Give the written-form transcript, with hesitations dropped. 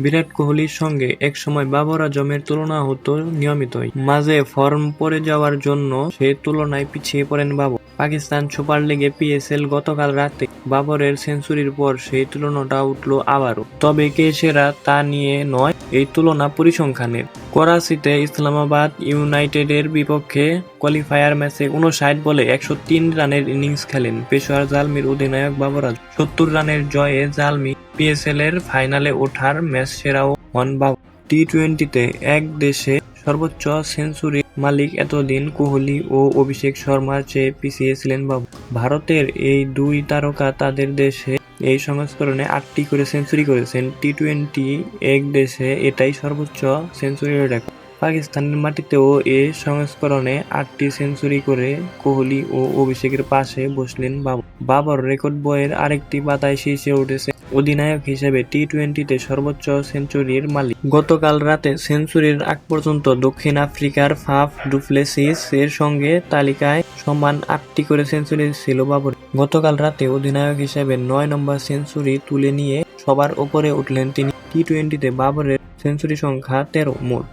বিরাট কোহলির সঙ্গে একসময় বাবর আজমের তুলনা হতো নিয়মিতই। মাঝে ফর্ম পড়ে যাওয়ার জন্য সে তুলনায় পিছিয়ে পড়েন বাবর। পাকিস্তান সুপার লিগে PSL গতকাল রাতে বাবরের সেঞ্চুরির পর সেই তুলনাটা উঠল আবারও। তবে কে সেরা তা নিয়ে নয়, এই তুলনা পরিসংখ্যানের। করাচিতে ইসলামাবাদ ইউনাইটেডের বিপক্ষে কোয়ালিফায়ার ম্যাচে 59 বলে 103 রানের ইনিংস খেলেন পেশোয়ার জালমির অধিনায়ক বাবর আজম। 70 রানের জয়ে জালমি PSL এর ফাইনালে ওঠার ম্যাচ সেরাও হন বাবর। টি-20তে এক দেশে সর্বোচ্চ সেঞ্চুরির মালিক এতদিন কোহলি ও অভিষেক শর্মার চেয়ে পিছিয়ে ছিলেন বাবর। ভারতের এই দুই তারকা তাদের দেশে এই সংস্করণে 8টি করে সেঞ্চুরি করেছেন। টি-20 এক দেশে এটাই সর্বোচ্চ সেঞ্চুরির রেকর্ড। পাকিস্তানের মাটিতেও এ সংস্করণে 8টি সেঞ্চুরি করে কোহলি ও অভিষেকের পাশে বসলেন বাবর। বাবর রেকর্ড বইয়ের আরেকটি পাতায় শীর্ষে উঠেছে অধিনায়ক হিসেবে টি-20তে সর্বোচ্চ সেঞ্চুরির মালিক। গতকাল রাতে সেঞ্চুরির আগ পর্যন্ত দক্ষিণ আফ্রিকার ফাফ ডু প্লেসিস এর সঙ্গে তালিকায় সমান 8টি করে সেঞ্চুরি ছিল বাবর। গতকাল রাতে অধিনায়ক হিসেবে 9 নম্বর সেঞ্চুরি তুলে নিয়ে সবার ওপরে উঠলেন তিনি। টি-20তে বাবরের সেঞ্চুরি সংখ্যা 13 মোট।